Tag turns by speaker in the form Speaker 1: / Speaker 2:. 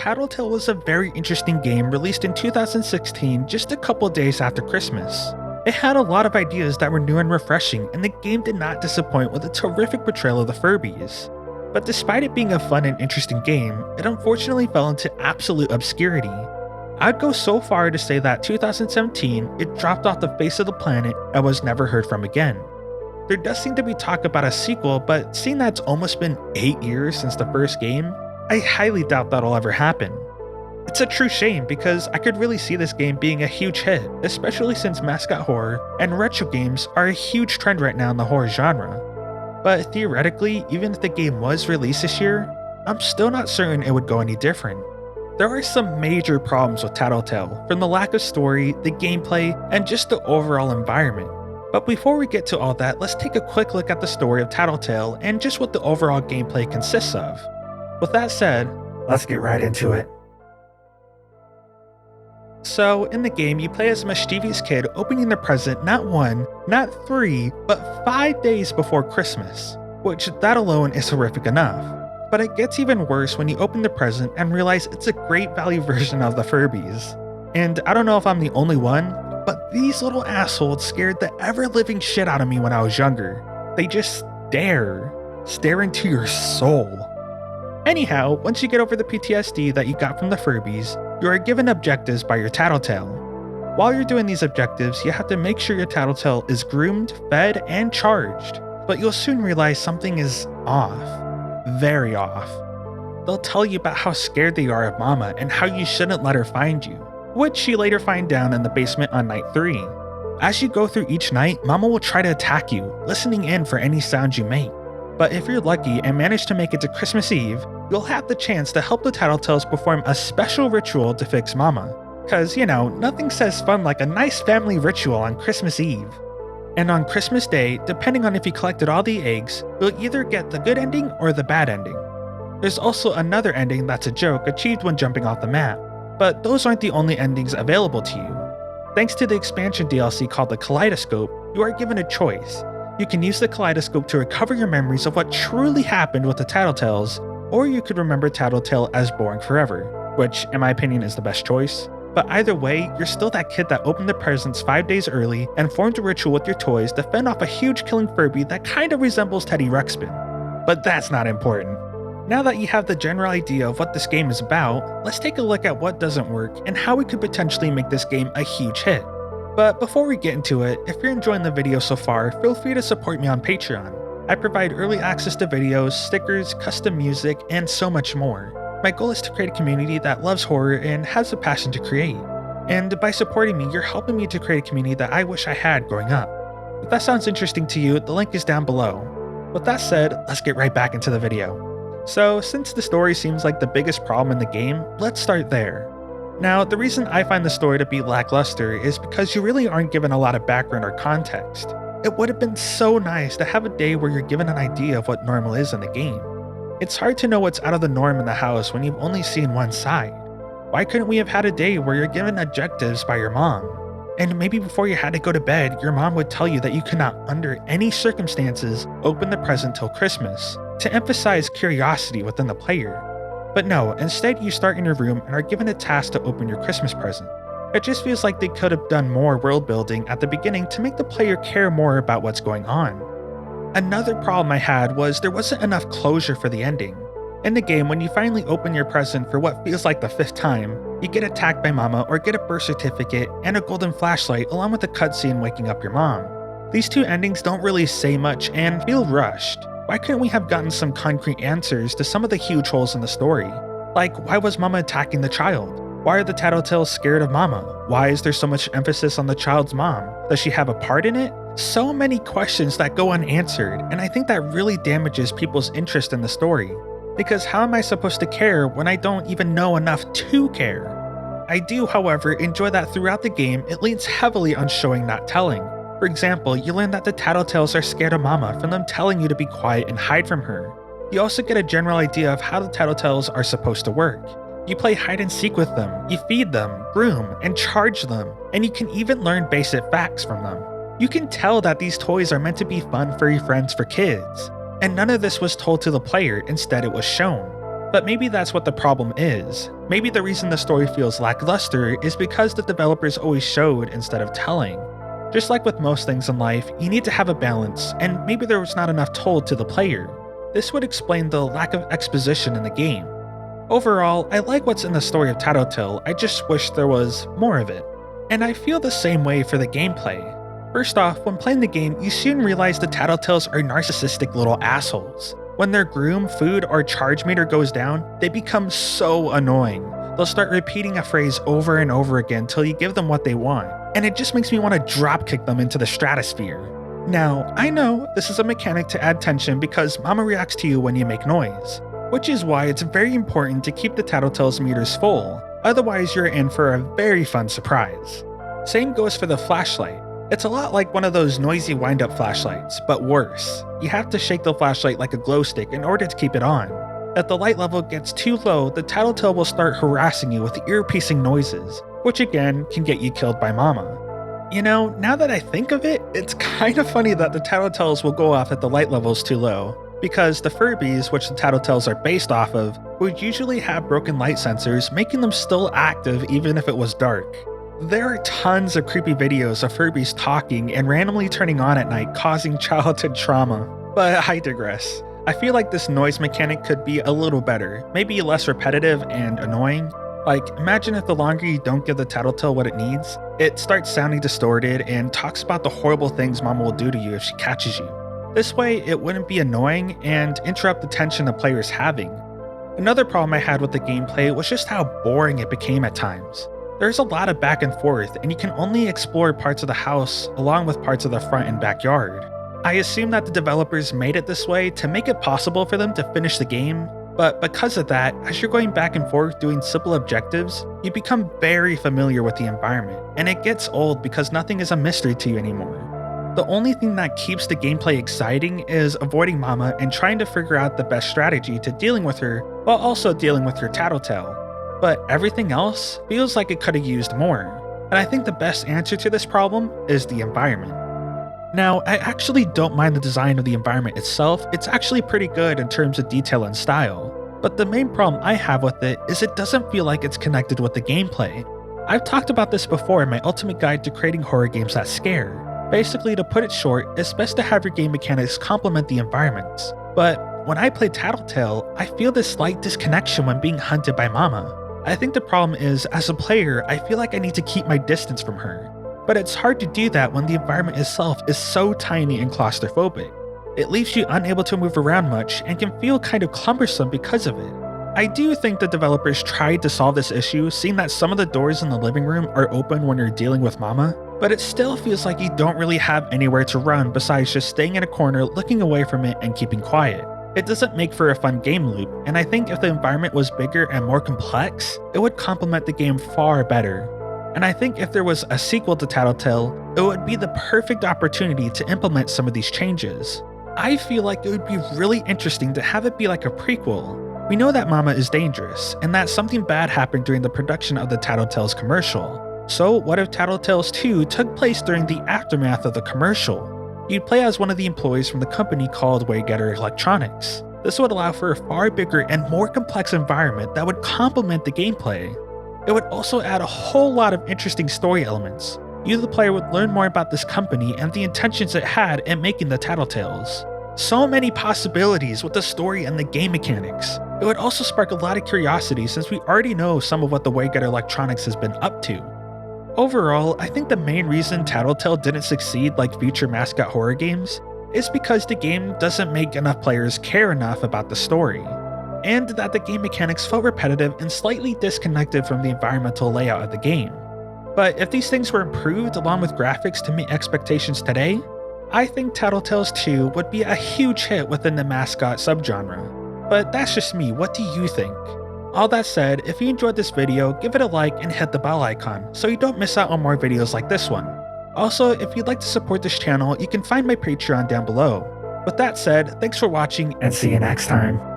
Speaker 1: Tattletail was a very interesting game released in 2016, just a couple days after Christmas. It had a lot of ideas that were new and refreshing, and the game did not disappoint with a terrific portrayal of the Furbies. But despite it being a fun and interesting game, it unfortunately fell into absolute obscurity. I'd go so far to say that 2017, it dropped off the face of the planet and was never heard from again. There does seem to be talk about a sequel, but seeing that it's almost been 8 years since the first game, I highly doubt that'll ever happen. It's a true shame because I could really see this game being a huge hit, especially since mascot horror and retro games are a huge trend right now in the horror genre. But theoretically, even if the game was released this year, I'm still not certain it would go any different. There are some major problems with Tattletail, from the lack of story, the gameplay, and just the overall environment. But before we get to all that, let's take a quick look at the story of Tattletail and just what the overall gameplay consists of. With that said, let's get right into it. So, in the game, you play as a mischievous kid opening the present not 1, not 3, but 5 days before Christmas, which that alone is horrific enough. But it gets even worse when you open the present and realize it's a great value version of the Furbies. And I don't know if I'm the only one, but these little assholes scared the ever-living shit out of me when I was younger. They just stare into your soul. Anyhow, once you get over the PTSD that you got from the Furbies, you are given objectives by your Tattletail. While you're doing these objectives, you have to make sure your Tattletail is groomed, fed, and charged. But you'll soon realize something is off. Very off. They'll tell you about how scared they are of Mama and how you shouldn't let her find you, which you later find down in the basement on night 3. As you go through each night, Mama will try to attack you, listening in for any sound you make. But if you're lucky and manage to make it to Christmas Eve, you'll have the chance to help the Tattletails perform a special ritual to fix Mama. Cause you know, nothing says fun like a nice family ritual on Christmas Eve. And on Christmas Day, depending on if you collected all the eggs, you'll either get the good ending or the bad ending. There's also another ending that's a joke achieved when jumping off the map, but those aren't the only endings available to you. Thanks to the expansion DLC called the Kaleidoscope, you are given a choice. You can use the Kaleidoscope to recover your memories of what truly happened with the Tattletails, or you could remember Tattletail as boring forever, which in my opinion is the best choice. But either way, you're still that kid that opened the presents 5 days early and formed a ritual with your toys to fend off a huge killing Furby that kinda resembles Teddy Ruxpin. But that's not important. Now that you have the general idea of what this game is about, let's take a look at what doesn't work and how we could potentially make this game a huge hit. But before we get into it, if you're enjoying the video so far, feel free to support me on Patreon. I provide early access to videos, stickers, custom music, and so much more. My goal is to create a community that loves horror and has a passion to create. And by supporting me, you're helping me to create a community that I wish I had growing up. If that sounds interesting to you, the link is down below. With that said, let's get right back into the video. So, since the story seems like the biggest problem in the game, let's start there. Now, the reason I find the story to be lackluster is because you really aren't given a lot of background or context. It would have been so nice to have a day where you're given an idea of what normal is in the game. It's hard to know what's out of the norm in the house when you've only seen one side. Why couldn't we have had a day where you're given objectives by your mom? And maybe before you had to go to bed, your mom would tell you that you could not, under any circumstances, open the present till Christmas, to emphasize curiosity within the player. But no, instead you start in your room and are given a task to open your Christmas present. It just feels like they could have done more world building at the beginning to make the player care more about what's going on. Another problem I had was there wasn't enough closure for the ending. In the game, when you finally open your present for what feels like the 5th time, you get attacked by Mama or get a birth certificate and a golden flashlight along with a cutscene waking up your mom. These two endings don't really say much and feel rushed. Why couldn't we have gotten some concrete answers to some of the huge holes in the story? Like, why was Mama attacking the child? Why are the Tattletails scared of Mama? Why is there so much emphasis on the child's mom? Does she have a part in it? So many questions that go unanswered, and I think that really damages people's interest in the story. Because how am I supposed to care when I don't even know enough to care? I do, however, enjoy that throughout the game it leans heavily on showing not telling. For example, you learn that the Tattletails are scared of Mama from them telling you to be quiet and hide from her. You also get a general idea of how the Tattletails are supposed to work. You play hide and seek with them, you feed them, groom, and charge them, and you can even learn basic facts from them. You can tell that these toys are meant to be fun furry friends for kids, and none of this was told to the player, instead it was shown. But maybe that's what the problem is. Maybe the reason the story feels lackluster is because the developers always showed instead of telling. Just like with most things in life, you need to have a balance, and maybe there was not enough told to the player. This would explain the lack of exposition in the game. Overall, I like what's in the story of Tattletail, I just wish there was more of it. And I feel the same way for the gameplay. First off, when playing the game, you soon realize the Tattletails are narcissistic little assholes. When their groom, food, or charge meter goes down, they become so annoying. They'll start repeating a phrase over and over again till you give them what they want, and it just makes me want to dropkick them into the stratosphere. Now, I know this is a mechanic to add tension because Mama reacts to you when you make noise, which is why it's very important to keep the Tattletail's meters full, otherwise you're in for a very fun surprise. Same goes for the flashlight. It's a lot like one of those noisy wind-up flashlights, but worse. You have to shake the flashlight like a glow stick in order to keep it on. If the light level gets too low, the Tattletail will start harassing you with ear-piercing noises, which again can get you killed by Mama. You know, now that I think of it, it's kind of funny that the Tattletails will go off if the light level is too low, because the Furbies, which the Tattletails are based off of, would usually have broken light sensors, making them still active even if it was dark. There are tons of creepy videos of Furbies talking and randomly turning on at night, causing childhood trauma. But I digress. I feel like this noise mechanic could be a little better, maybe less repetitive and annoying. Like, imagine if the longer you don't give the Tattletail what it needs, it starts sounding distorted and talks about the horrible things Mama will do to you if she catches you. This way, it wouldn't be annoying and interrupt the tension the player's having. Another problem I had with the gameplay was just how boring it became at times. There's a lot of back and forth, and you can only explore parts of the house along with parts of the front and backyard. I assume that the developers made it this way to make it possible for them to finish the game, but because of that, as you're going back and forth doing simple objectives, you become very familiar with the environment, and it gets old because nothing is a mystery to you anymore. The only thing that keeps the gameplay exciting is avoiding Mama and trying to figure out the best strategy to dealing with her while also dealing with your Tattletail. But everything else feels like it could have used more, and I think the best answer to this problem is the environment. Now, I actually don't mind the design of the environment itself, it's actually pretty good in terms of detail and style, but the main problem I have with it is it doesn't feel like it's connected with the gameplay. I've talked about this before in my ultimate guide to creating horror games that scare. Basically, to put it short, it's best to have your game mechanics complement the environments, but when I play Tattletail, I feel this slight disconnection when being hunted by Mama. I think the problem is, as a player, I feel like I need to keep my distance from her. But it's hard to do that when the environment itself is so tiny and claustrophobic. It leaves you unable to move around much and can feel kind of cumbersome because of it. I do think the developers tried to solve this issue, seeing that some of the doors in the living room are open when you're dealing with Mama, but it still feels like you don't really have anywhere to run besides just staying in a corner, looking away from it, and keeping quiet. It doesn't make for a fun game loop, and I think if the environment was bigger and more complex, it would complement the game far better. And I think if there was a sequel to Tattletail, it would be the perfect opportunity to implement some of these changes. I feel like it would be really interesting to have it be like a prequel. We know that Mama is dangerous, and that something bad happened during the production of the Tattletails commercial. So what if Tattletails 2 took place during the aftermath of the commercial? You'd play as one of the employees from the company called Waygetter Electronics. This would allow for a far bigger and more complex environment that would complement the gameplay. It would also add a whole lot of interesting story elements. You, the player, would learn more about this company and the intentions it had in making the Tattletails. So many possibilities with the story and the game mechanics. It would also spark a lot of curiosity since we already know some of what the Waygetter Electronics has been up to. Overall, I think the main reason Tattletail didn't succeed like future Mascot horror games is because the game doesn't make enough players care enough about the story, and that the game mechanics felt repetitive and slightly disconnected from the environmental layout of the game. But if these things were improved along with graphics to meet expectations today, I think Tattletails 2 would be a huge hit within the Mascot subgenre. But that's just me, what do you think? All that said, if you enjoyed this video, give it a like and hit the bell icon so you don't miss out on more videos like this one. Also, if you'd like to support this channel, you can find my Patreon down below. With that said, thanks for watching and see you next time.